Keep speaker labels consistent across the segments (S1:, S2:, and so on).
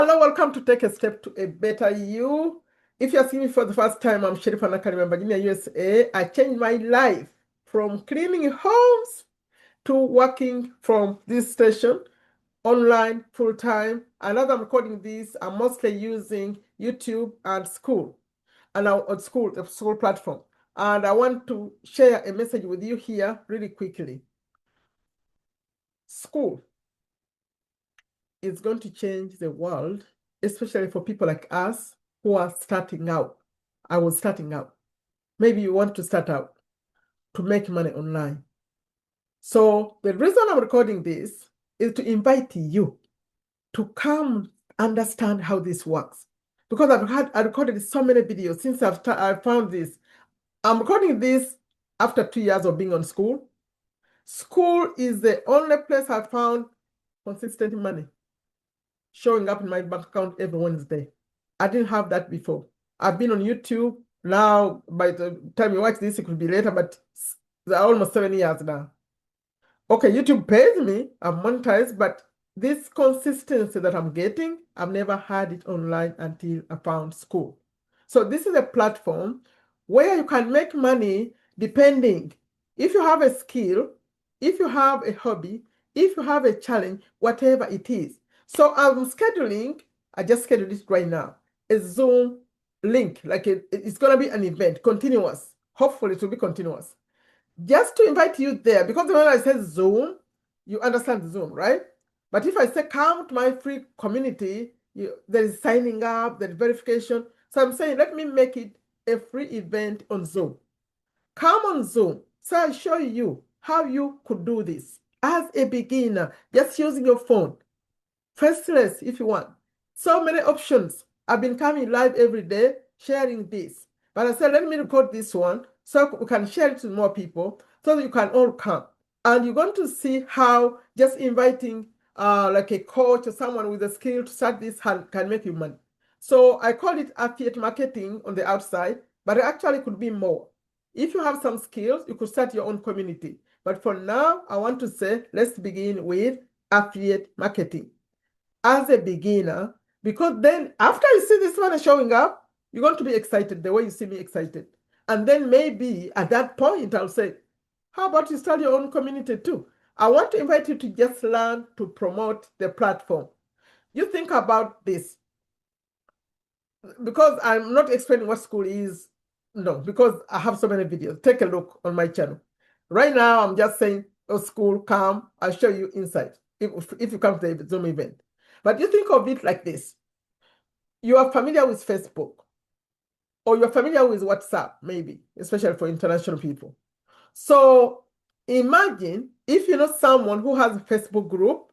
S1: Hello, welcome to Take a Step to a Better You. If you're seeing me for the first time, I'm Sherifa Nakalema, Virginia, USA. I changed my life from cleaning homes to working from this station online full-time. And as I'm recording this, I'm mostly using YouTube and Skool, and on Skool, the Skool platform. And I want to share a message with you here really quickly. Skool is going to change the world, especially for people like us who are starting out. I was starting out. Maybe you want to start out to make money online. So the reason I'm recording this is to invite you to come understand how this works. Because I recorded so many videos since I found this. I'm recording this after 2 years of being on Skool. Skool is the only place I found consistent money showing up in my bank account every Wednesday. I didn't have that before. I've been on YouTube now. By the time you watch this, it could be later, but almost 7 years now. Okay, YouTube pays me, I'm monetized, but this consistency that I'm getting, I've never had it online until I found Skool. So this is a platform where you can make money depending if you have a skill, if you have a hobby, if you have a challenge, whatever it is. So I'm scheduling, I just scheduled it right now, a Zoom link, like it's going to be an event, continuous. Hopefully it will be continuous. Just to invite you there, because when I say Zoom, you understand Zoom, right? But if I say come to my free community, there is signing up, there is verification. So I'm saying, let me make it a free event on Zoom. Come on Zoom. So I'll show you how you could do this as a beginner, just using your phone. Faceless if you want. So many options. I've been coming live every day sharing this. But I said, let me record this one so we can share it to more people so that you can all come. And you're going to see how just inviting like a coach or someone with a skill to start this can make you money. So I call it affiliate marketing on the outside, but it actually could be more. If you have some skills, you could start your own community. But for now, I want to say, let's begin with affiliate marketing as a beginner, because then after you see this one showing up, you're going to be excited the way you see me excited. And then maybe at that point, I'll say, how about you start your own community too? I want to invite you to just learn to promote the platform. You think about this, because I'm not explaining what Skool is. No, because I have so many videos. Take a look on my channel. Right now, I'm just saying, oh, Skool, come, I'll show you inside if you come to the Zoom event. But you think of it like this. You are familiar with Facebook, or you're familiar with WhatsApp, maybe, especially for international people. So imagine if you know someone who has a Facebook group,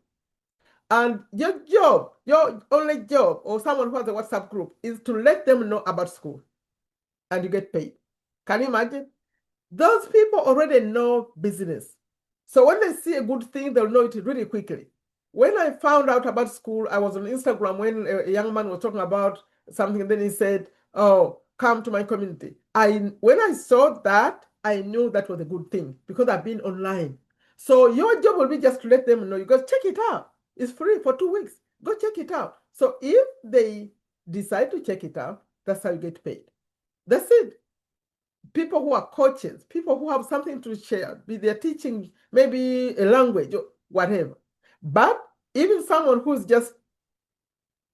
S1: and your only job, or someone who has a WhatsApp group, is to let them know about Skool, and you get paid. Can you imagine? Those people already know business. So when they see a good thing, they'll know it really quickly. When I found out about Skool, I was on Instagram when a young man was talking about something, and then he said, oh, come to my community. When I saw that, I knew that was a good thing because I've been online. So your job will be just to let them know. You go check it out. It's free for 2 weeks. Go check it out. So if they decide to check it out, that's how you get paid. That's it. People who are coaches, people who have something to share, be they teaching maybe a language or whatever. But even someone who's just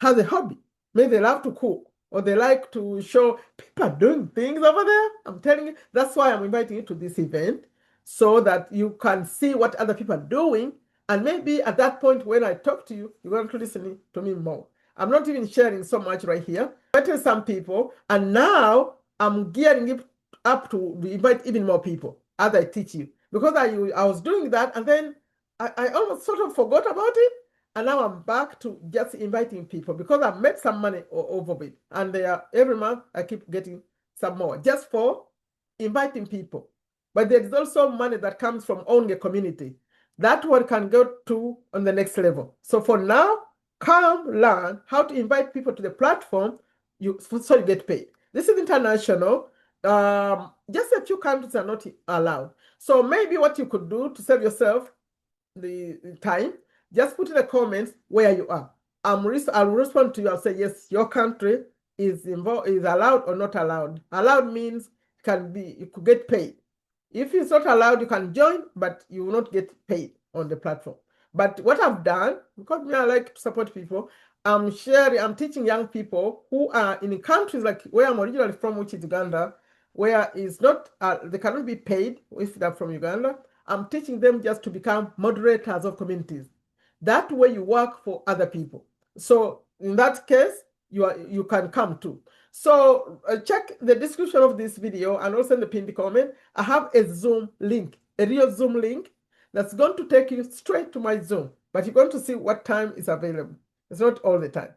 S1: has a hobby, maybe they love to cook, or they like to show people are doing things over there. I'm telling you, that's why I'm inviting you to this event, so that you can see what other people are doing. And maybe at that point when I talk to you, you're going to listen to me more. I'm not even sharing so much right here. I tell some people, and now I'm gearing it up to invite even more people as I teach you. Because I was doing that, and then I almost sort of forgot about it. And now I'm back to just inviting people because I've made some money over it. And every month I keep getting some more just for inviting people. But there's also money that comes from owning a community. That one can go to on the next level. So for now, come learn how to invite people to the platform so you get paid. This is international. Just a few countries are not allowed. So maybe what you could do to save yourself the time, just put in the comments where you are. I'll respond to you. I'll say, yes, your country is allowed or not allowed. Allowed means you could get paid. If it's not allowed, you can join, but you will not get paid on the platform. But what I've done, because me, I like to support people, I'm teaching young people who are in countries like where I'm originally from, which is Uganda, where it's not, they cannot be paid if they're from Uganda. I'm teaching them just to become moderators of communities. That way you work for other people. So in that case, you can come too. So check the description of this video and also in the pinned comment. I have a Zoom link, a real Zoom link that's going to take you straight to my Zoom, but you're going to see what time is available. It's not all the time.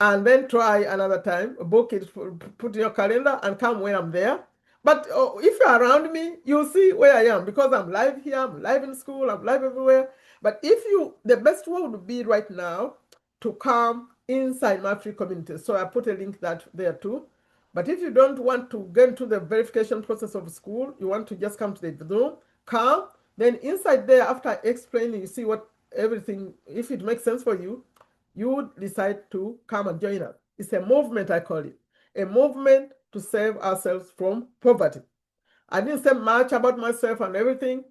S1: And then try another time, book it, put in your calendar and come when I'm there. But if you're around me, you'll see where I am because I'm live here, I'm live in school, I'm live everywhere. But the best way would be right now to come inside my free community. So I put a link there too. But if you don't want to get into the verification process of Skool, you want to just come to the Zoom, come, then inside there, after explaining, you see what everything, if it makes sense for you, you would decide to come and join us. It's a movement, I call it. A movement to save ourselves from poverty. I didn't say much about myself and everything.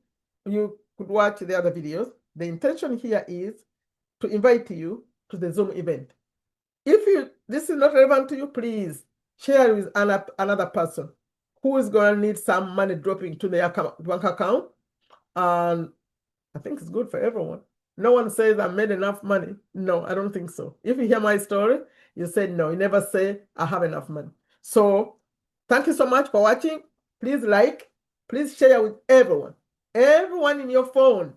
S1: You could watch the other videos. The intention here is to invite you to the Zoom event. If this is not relevant to you, please share with another person who is going to need some money dropping to their bank account. And I think it's good for everyone. No one says I made enough money. No, I don't think so. If you hear my story, you say no. You never say I have enough money. So thank you so much for watching. Please like, please share with everyone. Everyone in your phone,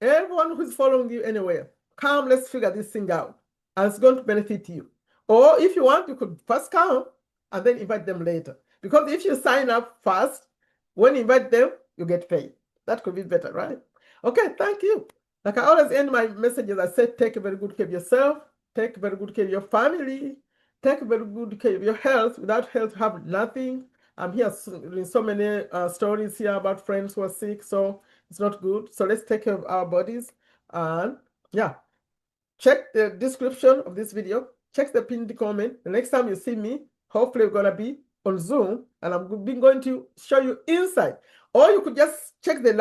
S1: everyone who's following you anywhere. Come, let's figure this thing out. And it's going to benefit you. Or if you want, you could first come and then invite them later. Because if you sign up first, when you invite them, you get paid. That could be better, right? Okay, thank you. Like I always end my messages, I say, take very good care of yourself, take very good care of your family, take very good care of your health. Without health, you have nothing. I'm here in so many stories here about friends who are sick, so it's not good. So let's take care of our bodies. And yeah, check the description of this video, check the pinned comment. The next time you see me, hopefully we're going to be on Zoom, and I'm going to show you inside. Or you could just check the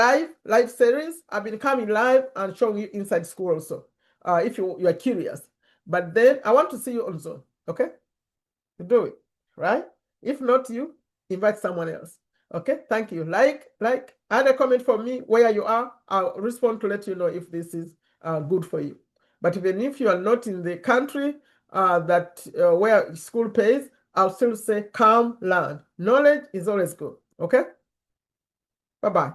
S1: live series. I've been coming live and showing you inside Skool also, if you are curious. But then I want to see you on Zoom, okay? Do it, right? If not you, invite someone else. Okay, thank you. Add a comment for me where you are. I'll respond to let you know if this is good for you. But even if you are not in the country where Skool pays, I'll still say come learn. Knowledge is always good. Okay? Bye-bye.